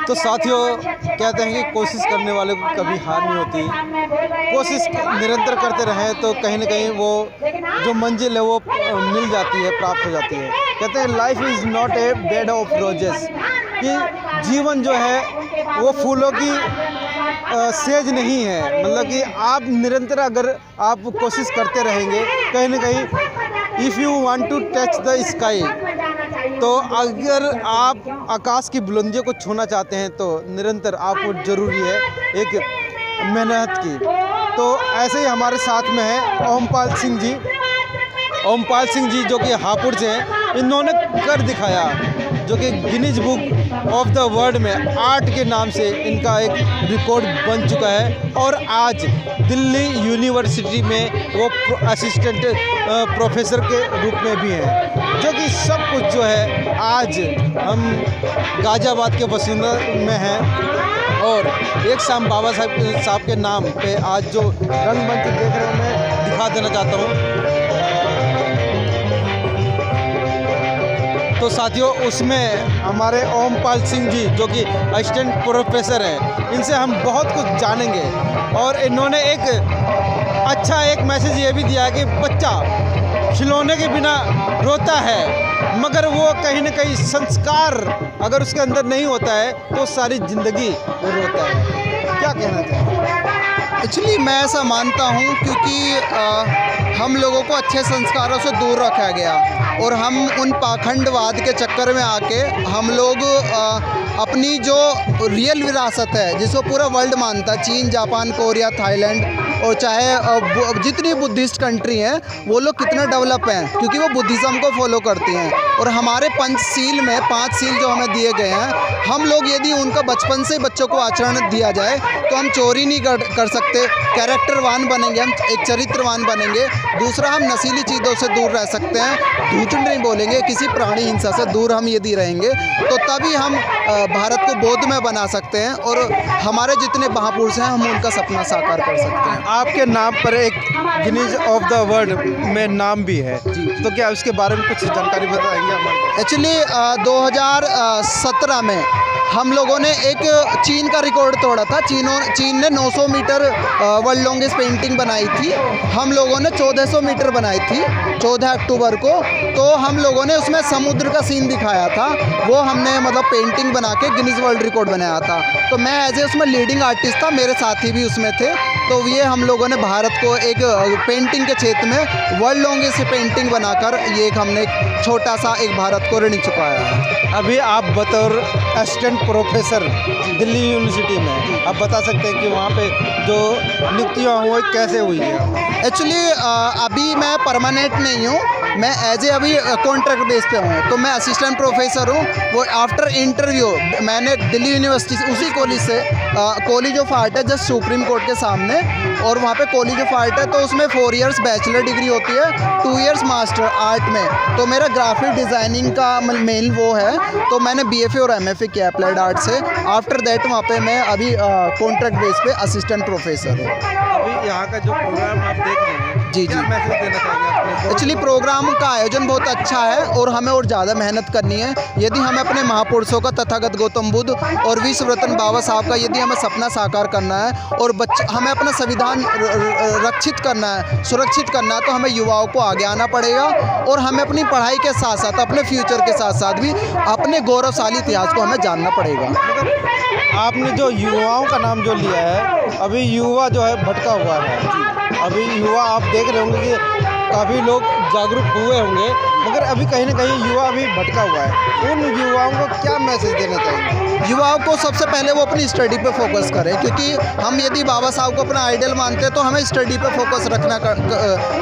तो साथियों, कहते हैं कि कोशिश करने वाले को कभी हार नहीं होती। कोशिश निरंतर करते रहें तो कहीं ना कहीं वो जो मंजिल है वो मिल जाती है, प्राप्त हो जाती है। कहते हैं life is not a bed of roses, कि जीवन जो है वो फूलों की सेज नहीं है। मतलब कि आप निरंतर अगर आप कोशिश करते रहेंगे, कहीं ना कहीं if you want to touch the sky, तो अगर आप आकाश की बुलंदियों को छूना चाहते हैं तो निरंतर आपको ज़रूरी है एक मेहनत की। तो ऐसे ही हमारे साथ में है ओमपाल सिंह जी। ओमपाल सिंह जी जो कि हापुड़ से हैं, इन्होंने कर दिखाया, जो कि Guinness book of the world में आर्ट के नाम से इनका एक रिकॉर्ड बन चुका है। और आज दिल्ली यूनिवर्सिटी में वो असिस्टेंट प्रोफेसर के रूप में भी हैं, जो कि सब कुछ जो है आज हम गाज़ियाबाद के बासिंदा में हैं। और एक शाम बाबा साहब के नाम पे आज जो रंगमंच देख रहे हैं, मैं दिखा देना चाहता हूँ। तो साथियों, उसमें हमारे ओमपाल सिंह जी जो कि असिस्टेंट प्रोफेसर हैं, इनसे हम बहुत कुछ जानेंगे। और इन्होंने एक अच्छा एक मैसेज ये भी दिया कि बच्चा खिलौने के बिना रोता है, मगर वो कहीं ना कहीं संस्कार अगर उसके अंदर नहीं होता है तो सारी ज़िंदगी वो रोता है। क्या कहना चाहिए? एक्चुअली मैं ऐसा मानता हूँ, क्योंकि हम लोगों को अच्छे संस्कारों से दूर रखा गया और हम उन पाखंडवाद के चक्कर में आके हम लोग अपनी जो रियल विरासत है, जिसको पूरा वर्ल्ड मानता है, चीन, जापान, कोरिया, थाईलैंड और चाहे जितनी बुद्धिस्ट कंट्री हैं, वो लोग कितना डेवलप हैं क्योंकि वो बुद्धिज़्म को फॉलो करती हैं। और हमारे पंचशील में 5 सील जो हमें दिए गए हैं, हम लोग यदि उनका बचपन से बच्चों को आचरण दिया जाए तो हम चोरी नहीं कर सकते, कैरेक्टरवान बनेंगे, हम एक चरित्रवान बनेंगे। दूसरा, हम नशीली चीज़ों से दूर रह सकते हैं, झूठ नहीं बोलेंगे, किसी प्राणी हिंसा से दूर हम यदि रहेंगे तो तभी हम भारत को बोधमय बना सकते हैं और हमारे जितने महापुरुष हैं हम उनका सपना साकार कर सकते हैं। आपके नाम पर एक गिनीज ऑफ द वर्ल्ड में नाम भी है, तो क्या उसके बारे में कुछ जानकारी बताएंगे हमारे? एक्चुअली 2017 में हम लोगों ने एक चीन का रिकॉर्ड तोड़ा था। चीन ने 900 मीटर वर्ल्ड लॉन्गेस्ट पेंटिंग बनाई थी, हम लोगों ने 1400 मीटर बनाई थी 14 अक्टूबर को। तो हम लोगों ने उसमें समुद्र का सीन दिखाया था, वो हमने मतलब पेंटिंग बना के गिनीज वर्ल्ड रिकॉर्ड बनाया था। तो मैं एज ए उसमें लीडिंग आर्टिस्ट था, मेरे साथी भी उसमें थे। तो ये हम लोगों ने भारत को एक पेंटिंग के क्षेत्र में वर्ल्ड लॉन्गेस्ट पेंटिंग बनाकर ये एक हमने छोटा सा एक भारत को ऋण चुकाया है। अभी आप बतौर असिस्टेंट प्रोफेसर दिल्ली यूनिवर्सिटी में आप बता सकते हैं कि वहाँ पे जो नियुक्तियाँ हुई कैसे हुई है? एक्चुअली अभी मैं परमानेंट नहीं हूँ, मैं एज ए अभी कॉन्ट्रैक्ट बेस पे हूँ। तो मैं असिस्टेंट प्रोफेसर हूँ। वो आफ्टर इंटरव्यू मैंने दिल्ली यूनिवर्सिटी से, उसी कॉलेज से, कॉलेज ऑफ आर्ट है जस्ट सुप्रीम कोर्ट के सामने, और वहाँ पे कॉलेज ऑफ आर्ट है। तो उसमें 4 इयर्स बैचलर डिग्री होती है, 2 इयर्स मास्टर आर्ट में। तो मेरा ग्राफिक डिज़ाइनिंग का मेन वो है, तो मैंने BFA और MFA किया अप्लाइड आर्ट से। आफ्टर दैट वहाँ पे मैं अभी कॉन्ट्रैक्ट बेस पे असिस्टेंट प्रोफेसर हूँ। अभी यहाँ का जो प्रोग्राम आप देख रहे हैं, जी क्या मैसेज देना चाहेंगे? एक्चुअली प्रोग्राम का आयोजन बहुत अच्छा है और हमें और ज़्यादा मेहनत करनी है। यदि हमें अपने महापुरुषों का, तथागत गौतम बुद्ध और विश्व रत्न बाबा साहब का यदि हमें सपना साकार करना है और हमें अपना संविधान रक्षित करना है, सुरक्षित करना है, तो हमें युवाओं को आगे आना पड़ेगा और हमें अपनी पढ़ाई के साथ साथ, अपने फ्यूचर के साथ साथ भी अपने गौरवशाली इतिहास को हमें जानना पड़ेगा। आपने जो युवाओं का नाम जो लिया है, अभी युवा जो है भटका हुआ है। अभी युवा आप देख रहे होंगे कि काफ़ी लोग जागरूक हुए होंगे, मगर अभी कहीं ना कहीं युवा अभी भटका हुआ है। उन युवाओं को क्या मैसेज देना चाहेंगे? युवाओं को सबसे पहले वो अपनी स्टडी पे फोकस करें, क्योंकि हम यदि बाबा साहब को अपना आइडल मानते हैं तो हमें स्टडी पे फोकस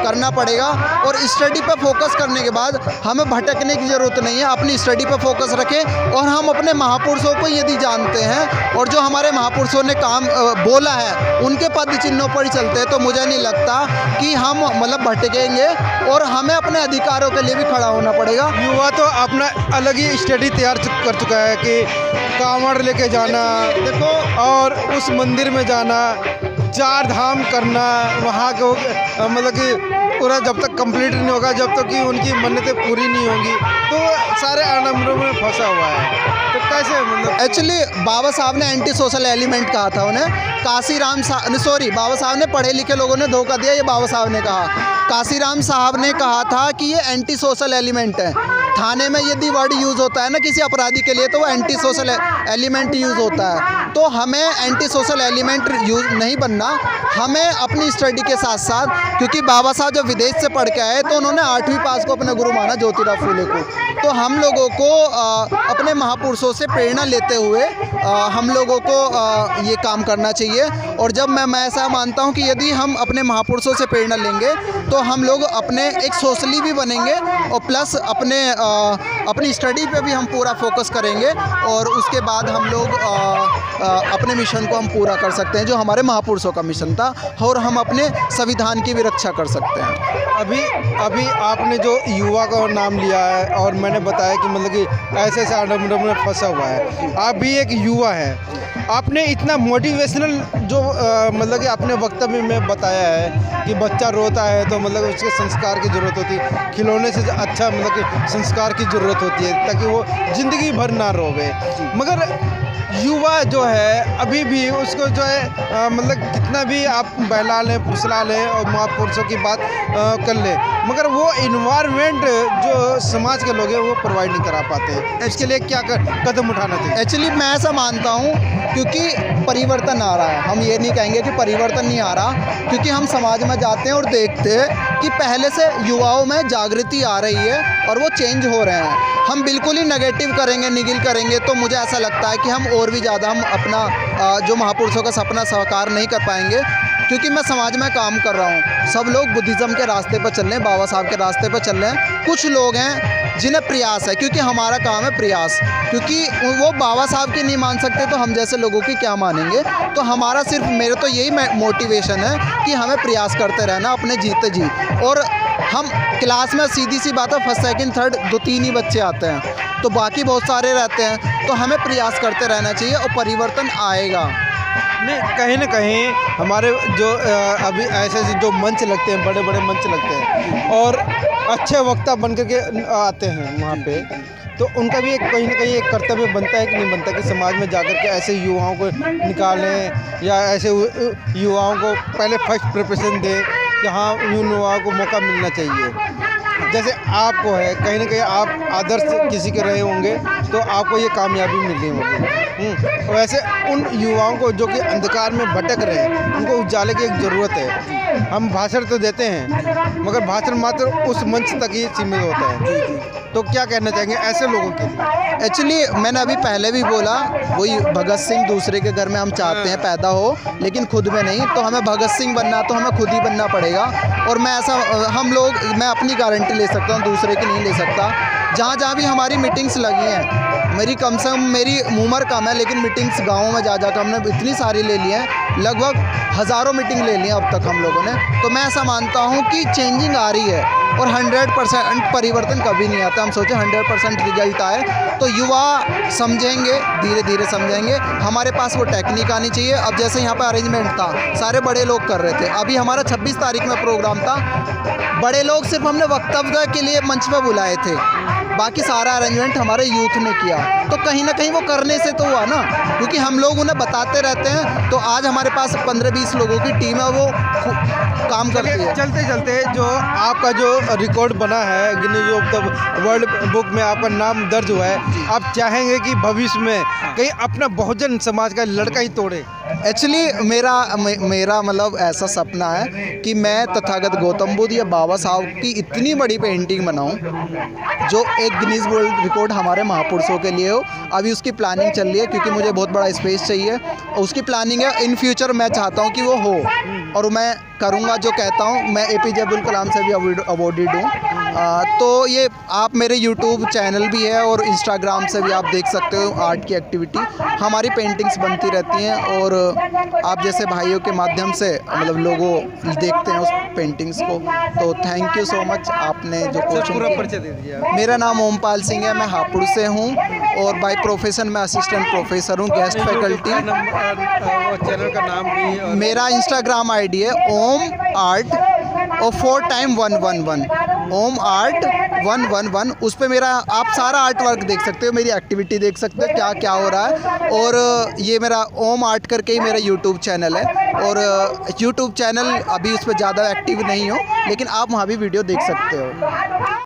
करना पड़ेगा। और स्टडी पे फोकस करने के बाद हमें भटकने की ज़रूरत नहीं है, अपनी स्टडी पे फोकस रखें। और हम अपने महापुरुषों को यदि जानते हैं और जो हमारे महापुरुषों ने काम बोला है उनके पद चिन्हों पर ही चलते हैं, तो मुझे नहीं लगता कि हम मतलब भटकेंगे। और हमें अपने अधिकारों के लिए भी खड़ा होना पड़ेगा। युवा तो अपना अलग ही स्टडी तैयार कर चुका है कि कांवड़ लेके जाना, देखो, और उस मंदिर में जाना, 4 धाम करना, वहाँ को मतलब कि पूरा जब तक कंप्लीट नहीं होगा, जब तक कि उनकी मन्नतें पूरी नहीं होंगी, तो सारे आडंबरों में फंसा हुआ है। तो कैसे मतलब एक्चुअली बाबा साहब ने एंटी सोशल एलिमेंट कहा था उन्हें। बाबा साहब ने, पढ़े लिखे लोगों ने धोखा दिया, ये बाबा साहब ने कहा। काशीराम साहब ने कहा था कि ये एंटी सोशल एलिमेंट है। थाने में यदि वर्ड यूज़ होता है ना किसी अपराधी के लिए, तो वो एंटी सोशल एलिमेंट यूज़ होता है। तो हमें एंटी सोशल एलिमेंट यूज़ नहीं बनना, हमें अपनी स्टडी के साथ साथ, क्योंकि बाबा साहब जब विदेश से पढ़ के आए तो उन्होंने 8वीं पास को अपना गुरु माना, ज्योतिराव फूले को। तो हम लोगों को अपने महापुरुषों से प्रेरणा लेते हुए हम लोगों को ये काम करना चाहिए। और जब मैं ऐसा मानता हूँ कि यदि हम अपने महापुरुषों से प्रेरणा लेंगे तो हम लोग अपने एक सोशली भी बनेंगे और प्लस अपनी स्टडी पे भी हम पूरा फोकस करेंगे, और उसके बाद हम लोग अपने मिशन को हम पूरा कर सकते हैं जो हमारे महापुरुषों का मिशन था, और हम अपने संविधान की भी रक्षा कर सकते हैं। अभी आपने जो युवा का नाम लिया है और मैंने बताया कि मतलब कि ऐसे आडम्बर में फंसा हुआ है, आप भी एक युवा है, आपने इतना मोटिवेशनल जो मतलब कि अपने वक्तव्य में बताया है कि बच्चा रोता है तो मतलब उसके संस्कार की ज़रूरत होती है, खिलौने से अच्छा मतलब कि संस्कार की ज़रूरत होती है ताकि वो ज़िंदगी भर ना रोवे। मगर युवा जो है अभी भी उसको जो है मतलब कितना भी आप बहला लें फुसला लें और महापुरुषों की बात कर लें, मगर वो इन्वायरमेंट जो समाज के लोग हैं वो प्रोवाइड नहीं करा पाते। इसके लिए क्या कदम उठाना चाहिए? एक्चुअली मैं ऐसा मानता हूँ क्योंकि परिवर्तन आ रहा है, हम ये नहीं कहेंगे कि परिवर्तन नहीं आ रहा, क्योंकि हम समाज में जाते हैं और देखते हैं कि पहले से युवाओं में जागृति आ रही है और वो चेंज हो रहे हैं। हम बिल्कुल ही नेगेटिव करेंगे, निगिल करेंगे तो मुझे ऐसा लगता है कि हम और भी ज़्यादा हम अपना जो महापुरुषों का सपना साकार नहीं कर पाएंगे। क्योंकि मैं समाज में काम कर रहा हूँ, सब लोग बुद्धिज़्म के रास्ते पर चल रहे हैं, बाबा साहब के रास्ते पर चल रहे हैं। कुछ लोग हैं जिन्हें प्रयास है, क्योंकि हमारा काम है प्रयास, क्योंकि वो बाबा साहब की नहीं मान सकते तो हम जैसे लोगों की क्या मानेंगे। तो हमारा सिर्फ मेरे तो यही मोटिवेशन है कि हमें प्रयास करते रहना अपने जीते जी। और हम क्लास में सीधी सी बात है फर्स्ट सेकंड थर्ड 2-3 ही बच्चे आते हैं, तो बाकी बहुत सारे रहते हैं। तो हमें प्रयास करते रहना चाहिए और परिवर्तन आएगा। नहीं, कहीं ना कहीं हमारे जो अभी ऐसे जो मंच लगते हैं, बड़े बड़े मंच लगते हैं और अच्छे वक्ता बन करके आते हैं वहाँ पे, तो उनका भी कहीं ना कहीं एक कर्तव्य बनता है कि नहीं बनता कि समाज में जाकर के ऐसे युवाओं को निकालें या ऐसे युवाओं को पहले फर्स्ट प्रिपरेशन दें कि हाँ इन युवाओं को मौका मिलना चाहिए। जैसे आपको है, कहीं ना कहीं आप आदर्श किसी के रहे होंगे तो आपको ये कामयाबी मिली होगी। वैसे उन युवाओं को जो कि अंधकार में भटक रहे हैं, उनको उजाले की एक ज़रूरत है। हम भाषण तो देते हैं मगर भाषण मात्र उस मंच तक ही सीमित होता है। तो क्या कहना चाहेंगे ऐसे लोगों के लिए? एक्चुअली मैंने अभी पहले भी बोला, वही भगत सिंह दूसरे के घर में हम चाहते हैं पैदा हो लेकिन खुद में नहीं, तो हमें भगत सिंह बनना तो हमें खुद ही बनना पड़ेगा। और मैं मैं अपनी गारंटी ले सकता हूँ, दूसरे की नहीं ले सकता। जहाँ भी हमारी मीटिंग्स लगी हैं, मेरी कम से कम मेरी उम्र कम है लेकिन मीटिंग्स गाँव में जा जाकर हमने इतनी सारी ले ली हैं, लगभग हज़ारों मीटिंग ले ली हैं अब तक हम लोगों ने। तो मैं ऐसा मानता हूँ कि चेंजिंग आ रही है और 100% परिवर्तन कभी नहीं आता। हम सोचे 100% रिजल्ट आए, तो युवा समझेंगे, धीरे धीरे समझेंगे। हमारे पास वो टेक्निक आनी चाहिए। अब जैसे यहाँ पर अरेंजमेंट था, सारे बड़े लोग कर रहे थे। अभी हमारा 26 तारीख में प्रोग्राम था, बड़े लोग सिर्फ हमने वक्तव्य के लिए मंच पर बुलाए थे, बाकी सारा अरेंजमेंट हमारे यूथ ने किया। तो कहीं ना कहीं वो करने से तो हुआ ना, क्योंकि हम लोग उन्हें बताते रहते हैं। तो आज हमारे पास 15-20 लोगों की टीम है, वो काम करती है। चलते चलते जो आपका जो रिकॉर्ड बना है Guinness of the world book में आपका नाम दर्ज हुआ है, आप चाहेंगे कि भविष्य में कहीं अपना बहुजन समाज का लड़का ही तोड़े? एक्चुअली मेरा मतलब ऐसा सपना है कि मैं तथागत गौतम बुद्ध या बाबा साहब की इतनी बड़ी पेंटिंग बनाऊं जो एक गिनीज वर्ल्ड रिकॉर्ड हमारे महापुरुषों के लिए हो। अभी उसकी प्लानिंग चल रही है, क्योंकि मुझे बहुत बड़ा स्पेस चाहिए और उसकी प्लानिंग है। इन फ्यूचर मैं चाहता हूं कि वो हो और मैं करूंगा जो कहता हूं। मैं APJ अब्दुल कलाम से भी अवॉर्डेड हूँ। तो ये आप मेरे YouTube चैनल भी है और Instagram से भी आप देख सकते हो आर्ट की एक्टिविटी। हमारी पेंटिंग्स बनती रहती हैं और आप जैसे भाइयों के माध्यम से मतलब लोगों देखते हैं उस पेंटिंग्स को। तो थैंक यू सो मच, आपने जो परिचय दे दिया। मेरा नाम ओमपाल सिंह है, मैं हापुड़ से हूँ और बाय प्रोफेशन मैं असिस्टेंट प्रोफेसर हूँ, गेस्ट फैकल्टी। चैनल का नाम भी? मेरा Instagram ID है ओम आर्ट और 4 टाइम 111 ओम आर्ट 111 उस पे मेरा आप सारा आर्ट वर्क देख सकते हो, मेरी एक्टिविटी देख सकते हो क्या क्या हो रहा है। और ये मेरा ओम आर्ट करके ही मेरा यूट्यूब चैनल है, और यूट्यूब चैनल अभी उस पर ज़्यादा एक्टिव नहीं हो, लेकिन आप वहाँ भी वीडियो देख सकते हो।